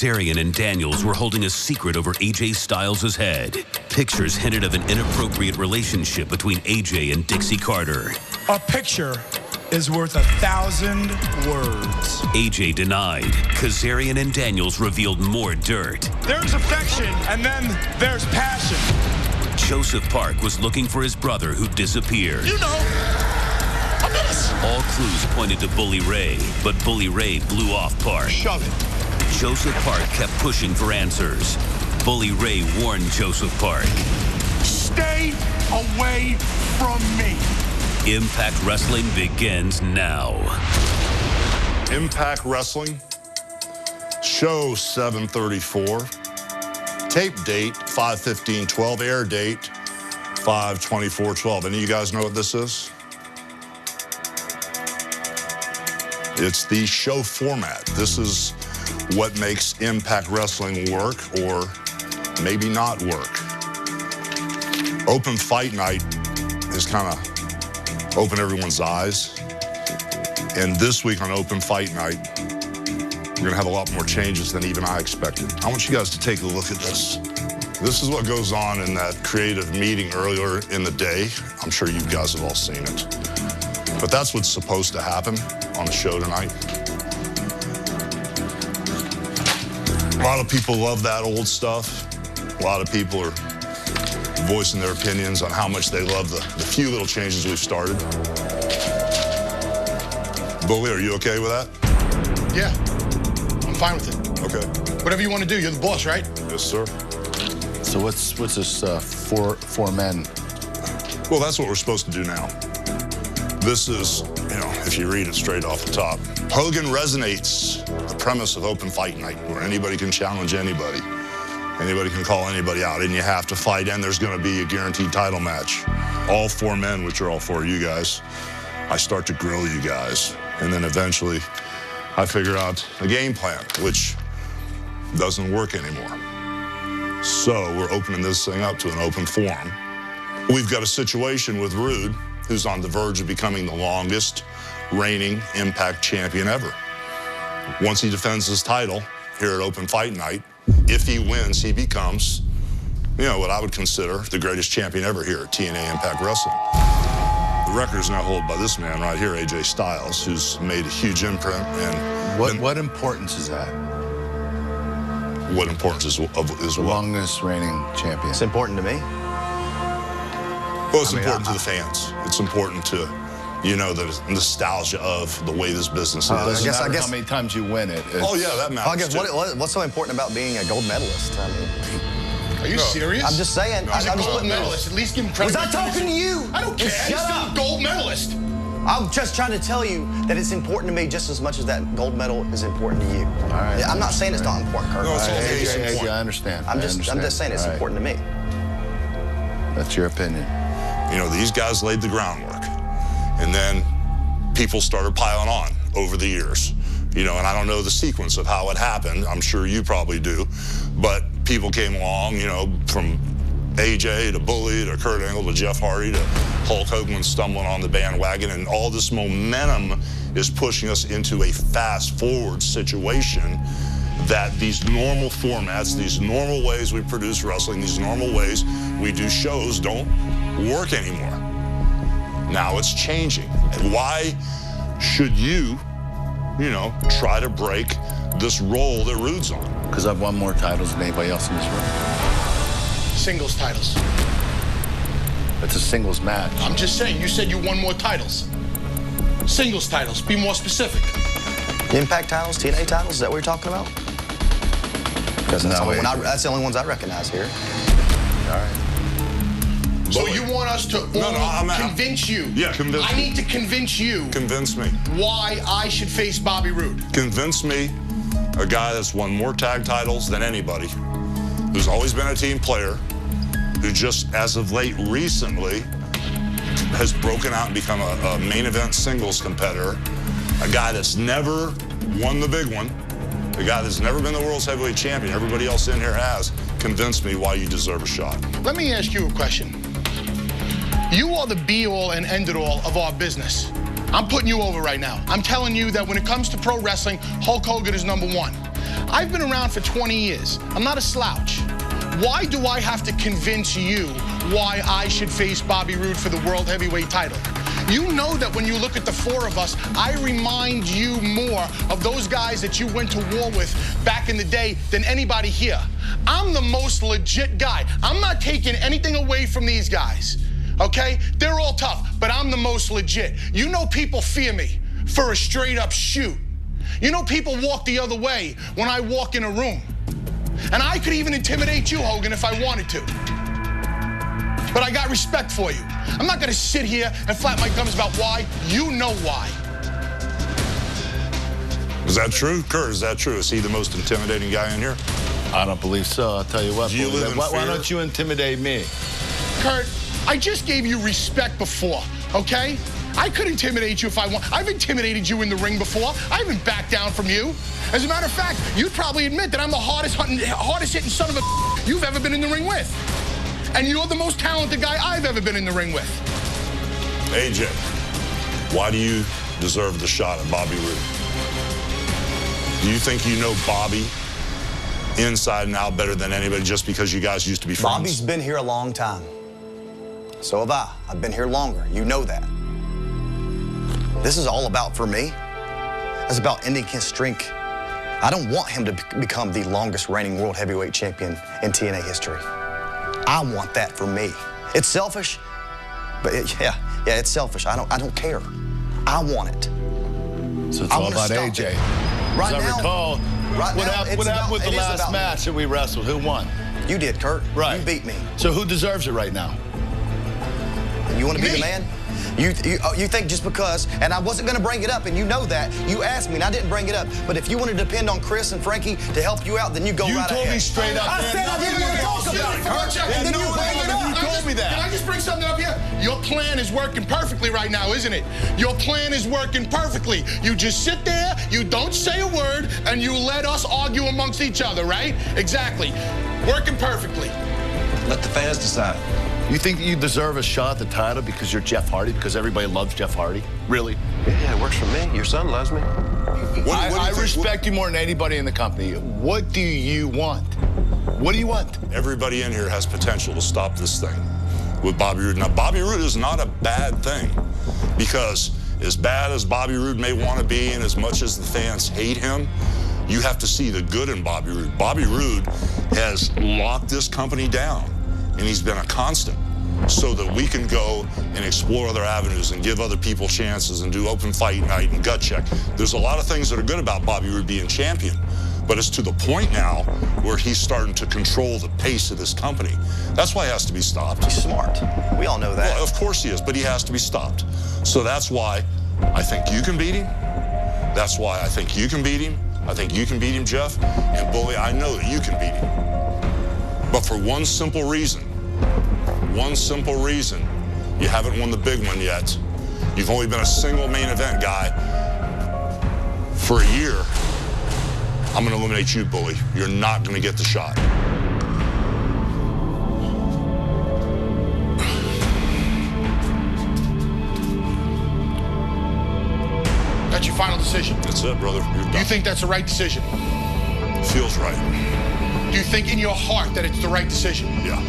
Kazarian and Daniels were holding a secret over AJ Styles' head. Pictures hinted of an inappropriate relationship between AJ and Dixie Carter. A picture is worth 1,000 words. AJ denied. Kazarian and Daniels revealed more dirt. There's affection, and then there's passion. Joseph Park was looking for his brother who disappeared. You know, a mess. All clues pointed to Bully Ray, but Bully Ray blew off Park. Shove it. Joseph Park kept pushing for answers. Bully Ray warned Joseph Park. Stay away from me. Impact Wrestling begins now. Impact Wrestling, show 734, tape date 5/15/12, air date 5/24/12. Any of you guys know what this is? It's the show format. This is what makes Impact Wrestling work or maybe not work. Open Fight Night is kind of open everyone's eyes. And this week on Open Fight Night, we're gonna have a lot more changes than even I expected. I want you guys to take a look at this. This is what goes on in that creative meeting earlier in the day. I'm sure you guys have all seen it. But that's what's supposed to happen on the show tonight. A lot of people love that old stuff. A lot of people are voicing their opinions on how much they love the few little changes we've started. Bully, are you okay with that? Yeah, I'm fine with it. Okay. Whatever you want to do, you're the boss, right? Yes, sir. So what's this four men? Well, that's what we're supposed to do now. This is, you know, if you read it straight off the top. Hogan resonates the premise of Open Fight Night, where anybody can challenge anybody. Anybody can call anybody out, and you have to fight, and there's going to be a guaranteed title match. All four men, which are all four of you guys, I start to grill you guys, and then eventually I figure out a game plan, which doesn't work anymore. So we're opening this thing up to an open forum. We've got a situation with Rude, who's on the verge of becoming the longest reigning Impact champion ever. Once he defends his title here at Open Fight Night, if he wins, he becomes, you know, what I would consider the greatest champion ever here at Tna Impact Wrestling. The record is now held by this man right here, AJ Styles, who's made a huge imprint. And What importance is that? what importance is what? Longest reigning champion. It's important to me. Well, it's important to the fans. It's important to, you know, the nostalgia of the way this business is. I guess I guess how many times you win it. Oh yeah, that matters. I guess too. what's so important about being a gold medalist? I mean, Are you serious? I'm just saying. He's I'm a just gold putting medalist. At least give him credit. Was I talking to you? I don't care. Shut He's still up. a gold medalist. I'm just trying to tell you that it's important to me just as much as that gold medal is important to you. All right. Yeah, I'm not saying it's not important, Kurt. No, it's All right, okay. AJ, It's important. I understand. I'm just saying it's All right. important to me. That's your opinion. You know, these guys laid the groundwork, and then people started piling on over the years. You know, and I don't know the sequence of how it happened. I'm sure you probably do, but people came along, you know, from AJ to Bully to Kurt Angle to Jeff Hardy to Hulk Hogan stumbling on the bandwagon, and all this momentum is pushing us into a fast-forward situation that these normal formats, these normal ways we produce wrestling, these normal ways we do shows don't work anymore. Now it's changing. And why should you know, try to break this role that Rude's on? Because I've won more titles than anybody else in this room. Singles titles. It's a singles match. I'm just saying, you said you won more titles. Singles titles, be more specific. Impact titles, TNA titles, is that what you're talking about? Because that's the only ones I recognize here. All right. So you want us to convince you? Yeah, convince I me. need to convince you Convince me. why I should face Bobby Roode. Convince me, a guy that's won more tag titles than anybody, who's always been a team player, who just, as of late, recently, has broken out and become a main event singles competitor, a guy that's never won the big one, a guy that's never been the world's heavyweight champion. Everybody else in here has. Convince me why you deserve a shot. Let me ask you a question. You are the be-all and end-it-all of our business. I'm putting you over right now. I'm telling you that when it comes to pro wrestling, Hulk Hogan is #1. I've been around for 20 years. I'm not a slouch. Why do I have to convince you why I should face Bobby Roode for the World Heavyweight title? You know that when you look at the four of us, I remind you more of those guys that you went to war with back in the day than anybody here. I'm the most legit guy. I'm not taking anything away from these guys, okay? They're all tough, but I'm the most legit. You know people fear me for a straight up shoot. You know people walk the other way when I walk in a room. And I could even intimidate you, Hogan, if I wanted to. But I got respect for you. I'm not gonna sit here and flap my gums about why. You know why. Is that true? Kurt, is that true? Is he the most intimidating guy in here? I don't believe so. I'll tell you what. Do you live in why fear? don't you intimidate me? Kurt, I just gave you respect before, okay? I could intimidate you if I want. I've intimidated you in the ring before. I haven't backed down from you. As a matter of fact, you'd probably admit that I'm the hardest hitting son of a you've ever been in the ring with. And you're the most talented guy I've ever been in the ring with. AJ, why do you deserve the shot at Bobby Roode? Do you think you know Bobby inside and out better than anybody just because you guys used to be friends? Bobby's been here a long time. So have I. I've been here longer. You know that. This is all about, for me, it's about ending his streak. I don't want him to become the longest reigning world heavyweight champion in TNA history. I want that for me. It's selfish, but yeah, it's selfish. I don't care. I want it. So it's all about AJ. Right As now, I recall, what happened with the last match that we wrestled? Who won? You did, Kurt. Right. You beat me. So who deserves it right now? You want to be the man? You think just because, and I wasn't going to bring it up, and you know that. You asked me, and I didn't bring it up. But if you want to depend on Chris and Frankie to help you out, then you go right ahead. You told me straight up. I said I didn't want to talk about it, Kurt. And then you bring it up. You told me that. Can I just bring something up here? Your plan is working perfectly right now, isn't it? Your plan is working perfectly. You just sit there, you don't say a word, and you let us argue amongst each other, right? Exactly. Working perfectly. Let the fans decide. You think that you deserve a shot at the title because you're Jeff Hardy, because everybody loves Jeff Hardy? Really? Yeah, it works for me. Your son loves me. I respect you more than anybody in the company. What do you want? What do you want? Everybody in here has potential to stop this thing with Bobby Roode. Now, Bobby Roode is not a bad thing, because as bad as Bobby Roode may want to be and as much as the fans hate him, you have to see the good in Bobby Roode. Bobby Roode has locked this company down, and he's been a constant so that we can go and explore other avenues and give other people chances and do open fight night and gut check. There's a lot of things that are good about Bobby Roode being champion, but it's to the point now where he's starting to control the pace of this company. That's why he has to be stopped. He's smart. We all know that. Well, of course he is, but he has to be stopped. So that's why I think you can beat him. That's why I think you can beat him. I think you can beat him, Jeff. And Bully, I know that you can beat him. But for one simple reason, you haven't won the big one yet. You've only been a single main event guy for a year. I'm going to eliminate you, Bully. You're not going to get the shot. That's your final decision. That's it, brother. You're done. You think that's the right decision? Feels right. Do you think in your heart that it's the right decision? Yeah.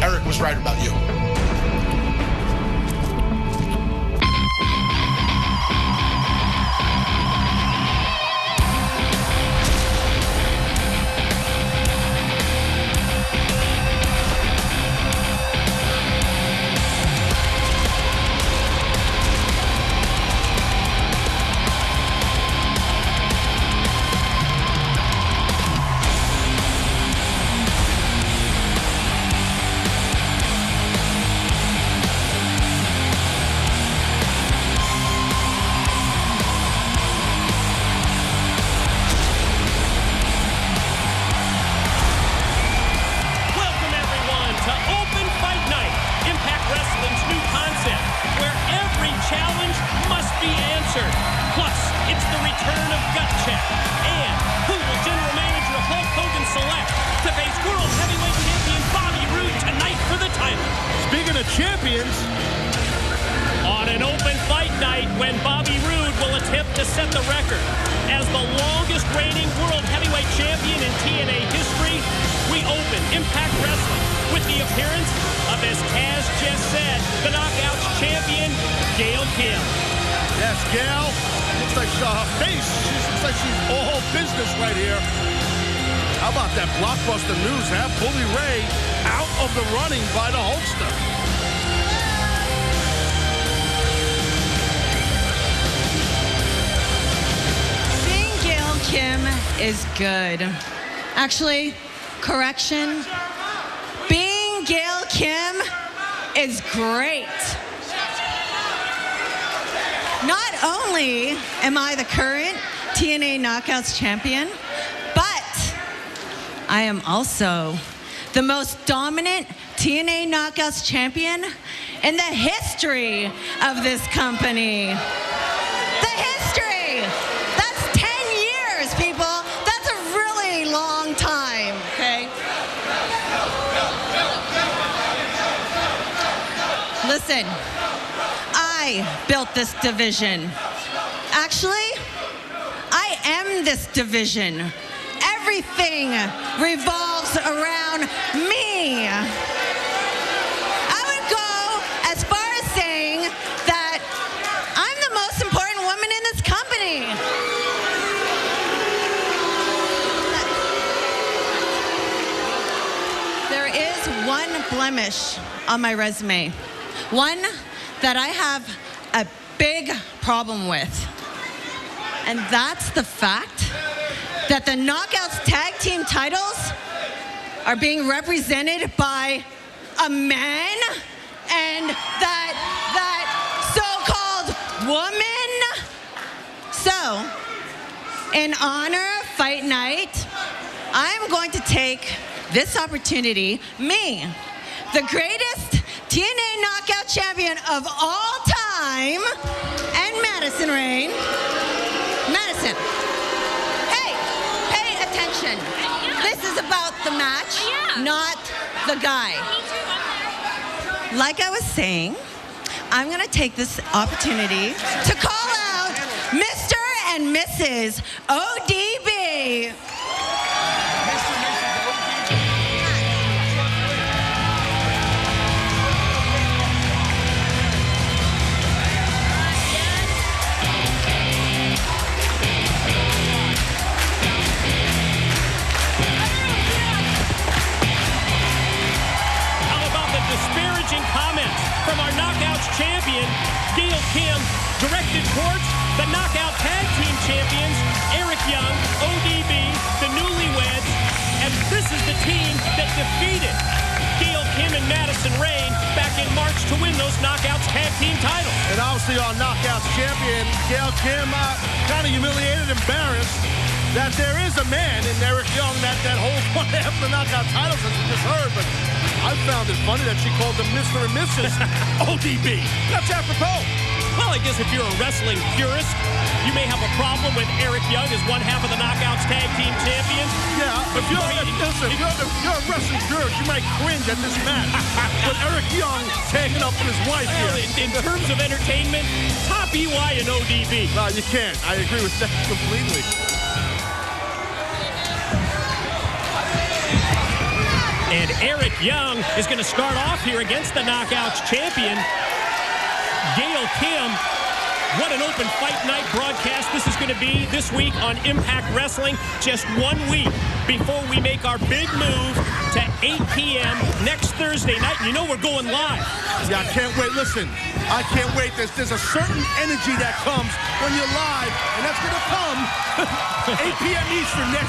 Eric was right about you. Plus, it's the return of Gut Check. And who will General Manager Hulk Hogan select to face World Heavyweight Champion Bobby Roode tonight for the title? Speaking of champions, on an open fight night when Bobby Roode will attack attempt to set the record. As the longest reigning world heavyweight champion in TNA history, we open Impact Wrestling with the appearance of, as Taz just said, the Knockouts champion, Gail Kim. Yes, Gail. Looks like her face. She looks like she's all business right here. How about that blockbuster news? Have Bully Ray out of the running by the Hulkster. Seeing Gail Kim is good. Actually, correction. Being Gail Kim is great. Not only am I the current TNA Knockouts champion, but I am also the most dominant TNA Knockouts champion in the history of this company. The history! That's 10 years, people. That's a really long time, okay? Listen, I built this division. Actually, I am this division. Everything revolves around me. I would go as far as saying that I'm the most important woman in this company. There is one blemish on my resume. One that I have a big problem with. And that's the fact that the Knockouts tag team titles are being represented by a man, and that so-called woman. So, in honor of Fight Night, I'm going to take this opportunity, me, the greatest TNA Knockout champion of all time, and Madison Rain. Madison, hey, pay attention. This is about the match, not the guy. Like I was saying, I'm gonna take this opportunity to call out Mr. and Mrs. ODB. Disparaging comments from our Knockouts champion, Gail Kim, directed towards the Knockout Tag Team champions, Eric Young, ODB, the newlyweds, and this is the team that defeated Gail Kim and Madison Rain back in March to win those Knockouts Tag Team titles. And obviously our Knockouts champion, Gail Kim, kind of humiliated, embarrassed that there is a man in Eric Young that holds one half of the Knockout titles, as we just heard, but I found it funny that she called them Mr. and Mrs. ODB. That's apropos. Well, I guess if you're a wrestling purist, you may have a problem with Eric Young as one half of the Knockouts Tag Team champions. Yeah, if you're a wrestling purist, you might cringe at this match. But Eric Young taking up with his wife here. In terms of entertainment, top EY and ODB. No, you can't. I agree with that completely. And Eric Young is going to start off here against the Knockouts champion, Gail Kim. What an open Fight Night broadcast this is going to be this week on Impact Wrestling. Just 1 week before we make our big move to 8 p.m. next Thursday night. You know we're going live. Yeah, I can't wait. Listen, I can't wait. There's a certain energy that comes when you're live, and that's going to come 8 p.m. Eastern next